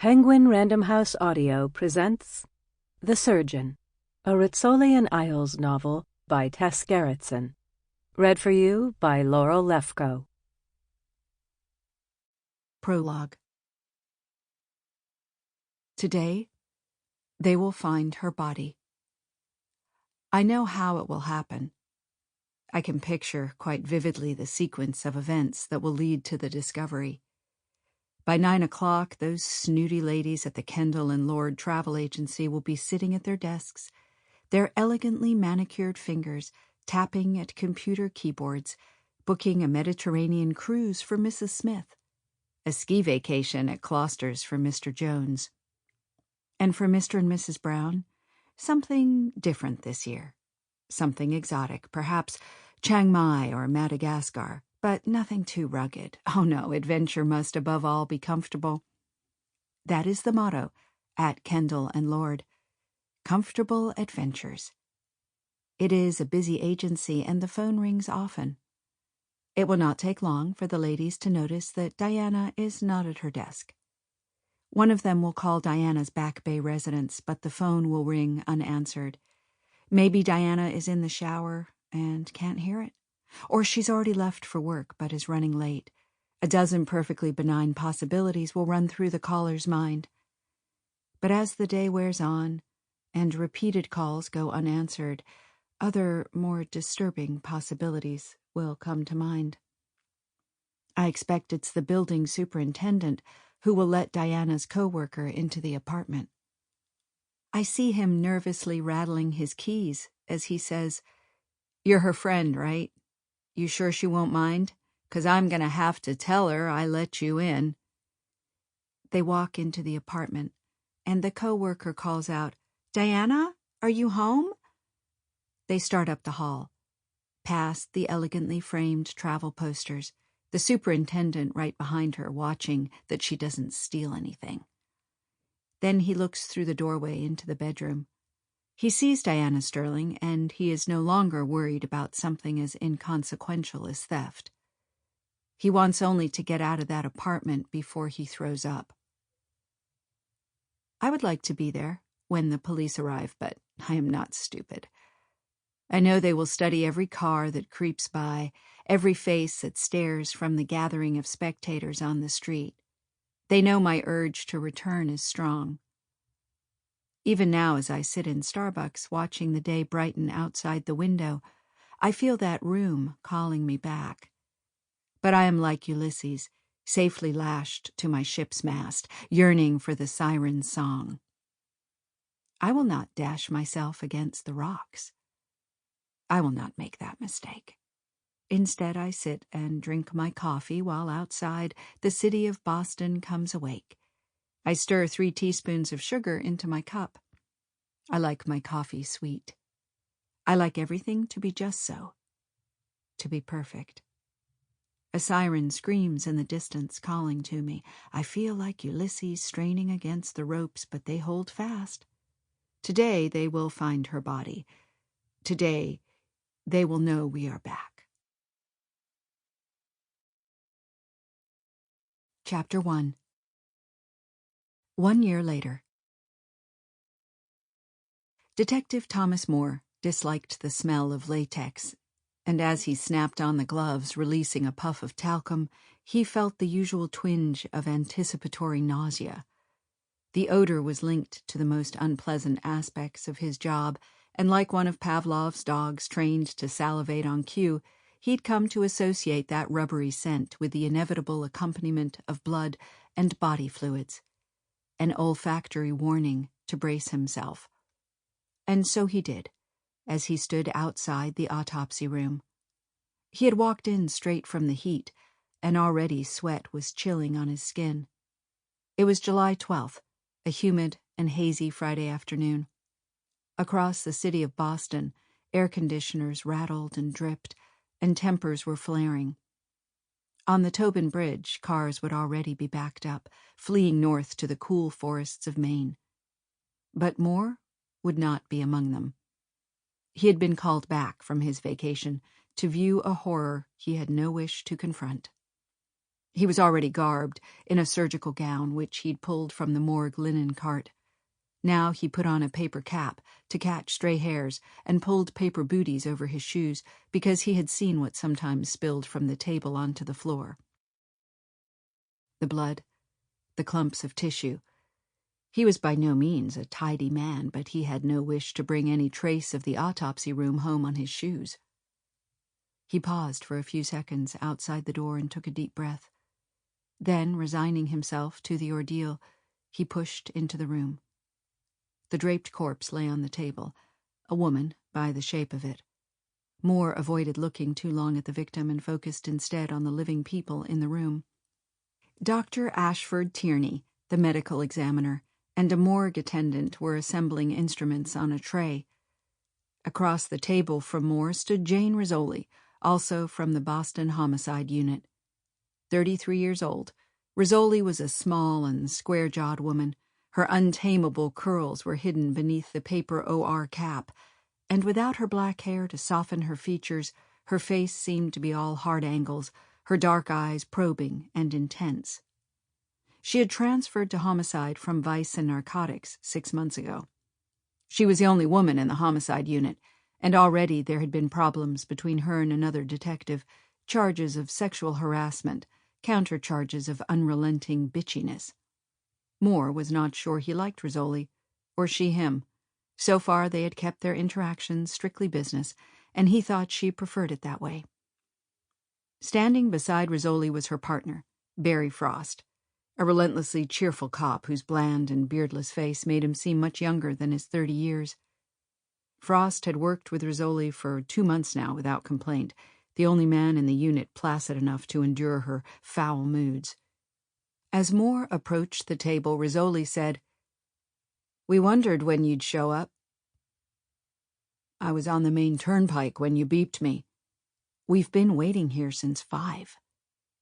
Penguin Random House Audio presents The Surgeon, a Rizzoli and Isles novel by Tess Gerritsen. Read for you by Laurel Lefkow. Prologue. Today, they will find her body. I know how it will happen. I can picture quite vividly the sequence of events that will lead to the discovery. By 9 o'clock, those snooty ladies at the Kendall and Lord travel agency will be sitting at their desks, their elegantly manicured fingers tapping at computer keyboards, booking a Mediterranean cruise for Mrs. Smith, a ski vacation at Closter's for Mr. Jones. And for Mr. and Mrs. Brown, something different this year. Something exotic, perhaps Chiang Mai or Madagascar, but nothing too rugged. Oh no, adventure must above all be comfortable. That is the motto at Kendall and Lord. Comfortable adventures. It is a busy agency and the phone rings often. It will not take long for the ladies to notice that Diana is not at her desk. One of them will call Diana's Back Bay residence, but the phone will ring unanswered. Maybe Diana is in the shower and can't hear it. Or she's already left for work but is running late. A dozen perfectly benign possibilities will run through the caller's mind. But as the day wears on and repeated calls go unanswered, other, more disturbing possibilities will come to mind. I expect it's the building superintendent who will let Diana's co-worker into the apartment. I see him nervously rattling his keys as he says, "You're her friend, right? You sure she won't mind? 'Cause I'm gonna have to tell her I let you in." They walk into the apartment, and the co-worker calls out, "Diana, are you home?" They start up the hall, past the elegantly framed travel posters, the superintendent right behind her watching that she doesn't steal anything. Then he looks through the doorway into the bedroom. He sees Diana Sterling, and he is no longer worried about something as inconsequential as theft. He wants only to get out of that apartment before he throws up. I would like to be there when the police arrive, but I am not stupid. I know they will study every car that creeps by, every face that stares from the gathering of spectators on the street. They know my urge to return is strong. Even now, as I sit in Starbucks watching the day brighten outside the window, I feel that room calling me back. But I am like Ulysses, safely lashed to my ship's mast, yearning for the siren's song. I will not dash myself against the rocks. I will not make that mistake. Instead, I sit and drink my coffee while outside the city of Boston comes awake. I stir 3 teaspoons of sugar into my cup. I like my coffee sweet. I like everything to be just so, to be perfect. A siren screams in the distance, calling to me. I feel like Ulysses straining against the ropes, but they hold fast. Today they will find her body. Today they will know we are back. Chapter 1. 1 year later. Detective Thomas Moore disliked the smell of latex, and as he snapped on the gloves, releasing a puff of talcum, he felt the usual twinge of anticipatory nausea. The odor was linked to the most unpleasant aspects of his job, and like one of Pavlov's dogs trained to salivate on cue, he'd come to associate that rubbery scent with the inevitable accompaniment of blood and body fluids, an olfactory warning to brace himself. And so he did, as he stood outside the autopsy room. He had walked in straight from the heat, and already sweat was chilling on his skin. It was July 12th, a humid and hazy Friday afternoon. Across the city of Boston, air conditioners rattled and dripped, and tempers were flaring. On the Tobin Bridge, cars would already be backed up, fleeing north to the cool forests of Maine. But Moore would not be among them. He had been called back from his vacation to view a horror he had no wish to confront. He was already garbed in a surgical gown which he'd pulled from the morgue linen cart. Now he put on a paper cap to catch stray hairs and pulled paper booties over his shoes because he had seen what sometimes spilled from the table onto the floor. The blood, the clumps of tissue. He was by no means a tidy man, but he had no wish to bring any trace of the autopsy room home on his shoes. He paused for a few seconds outside the door and took a deep breath. Then, resigning himself to the ordeal, he pushed into the room. The draped corpse lay on the table, a woman by the shape of it. Moore avoided looking too long at the victim and focused instead on the living people in the room. Dr. Ashford Tierney, the medical examiner, and a morgue attendant were assembling instruments on a tray. Across the table from Moore stood Jane Rizzoli, also from the Boston Homicide Unit. 33 years old, Rizzoli was a small and square-jawed woman. Her untamable curls were hidden beneath the paper OR cap, and without her black hair to soften her features, her face seemed to be all hard angles, her dark eyes probing and intense. She had transferred to homicide from vice and narcotics 6 months ago. She was the only woman in the homicide unit, and already there had been problems between her and another detective, charges of sexual harassment, countercharges of unrelenting bitchiness. Moore was not sure he liked Rizzoli, or she him. So far they had kept their interactions strictly business, and he thought she preferred it that way. Standing beside Rizzoli was her partner, Barry Frost, a relentlessly cheerful cop whose bland and beardless face made him seem much younger than his 30 years. Frost had worked with Rizzoli for 2 months now without complaint, the only man in the unit placid enough to endure her foul moods. As Moore approached the table, Rizzoli said, "We wondered when you'd show up." "I was on the main turnpike when you beeped me." "We've been waiting here since 5.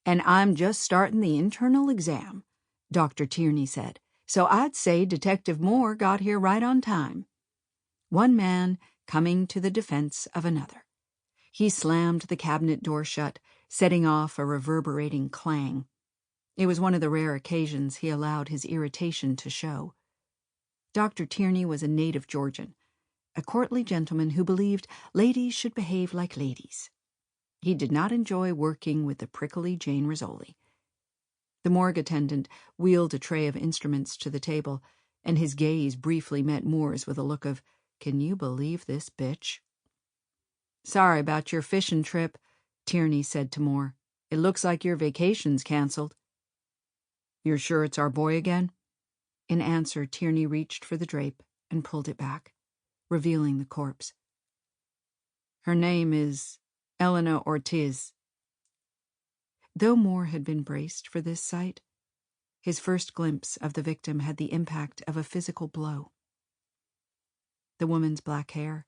"And I'm just starting the internal exam," Dr. Tierney said, "so I'd say Detective Moore got here right on time." One man coming to the defense of another. He slammed the cabinet door shut, setting off a reverberating clang. It was one of the rare occasions he allowed his irritation to show. Dr. Tierney was a native Georgian, a courtly gentleman who believed ladies should behave like ladies. He did not enjoy working with the prickly Jane Rizzoli. The morgue attendant wheeled a tray of instruments to the table, and his gaze briefly met Moore's with a look of, "Can you believe this bitch?" "Sorry about your fishing trip," Tierney said to Moore. "It looks like your vacation's canceled." "You're sure it's our boy again?" In answer, Tierney reached for the drape and pulled it back, revealing the corpse. "Her name is Elena Ortiz." Though Moore had been braced for this sight, his first glimpse of the victim had the impact of a physical blow. The woman's black hair,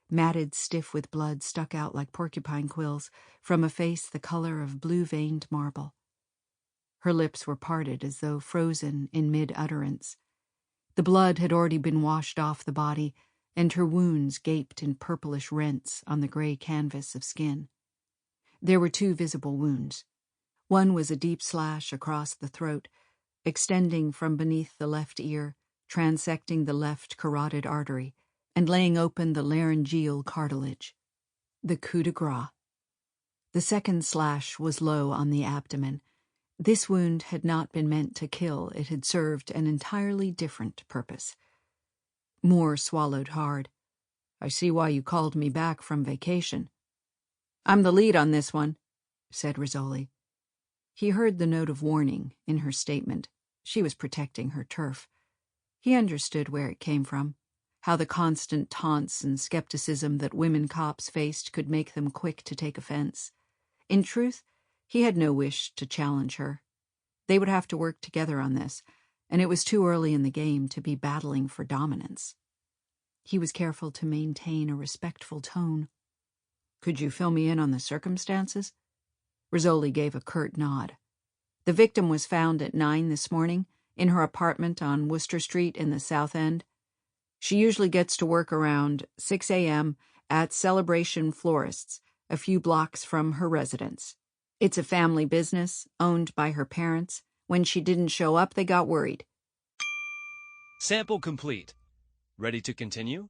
matted stiff with blood, stuck out like porcupine quills from a face the color of blue-veined marble. Her lips were parted as though frozen in mid-utterance. The blood had already been washed off the body, and her wounds gaped in purplish rents on the gray canvas of skin. There were 2 visible wounds. One was a deep slash across the throat, extending from beneath the left ear, transecting the left carotid artery, and laying open the laryngeal cartilage. The coup de grace. The second slash was low on the abdomen. This wound had not been meant to kill, it had served an entirely different purpose. Moore swallowed hard. "I see why you called me back from vacation." "I'm the lead on this one," said Rizzoli. He heard the note of warning in her statement. She was protecting her turf. He understood where it came from, how the constant taunts and skepticism that women cops faced could make them quick to take offense. In truth, he had no wish to challenge her. They would have to work together on this, and it was too early in the game to be battling for dominance. He was careful to maintain a respectful tone. "Could you fill me in on the circumstances?" Rizzoli gave a curt nod. "The victim was found at 9 this morning in her apartment on Worcester Street in the South End. She usually gets to work around 6 a.m. at Celebration Florists, a few blocks from her residence. It's a family business, owned by her parents. When she didn't show up, they got worried. Sample complete. Ready to continue?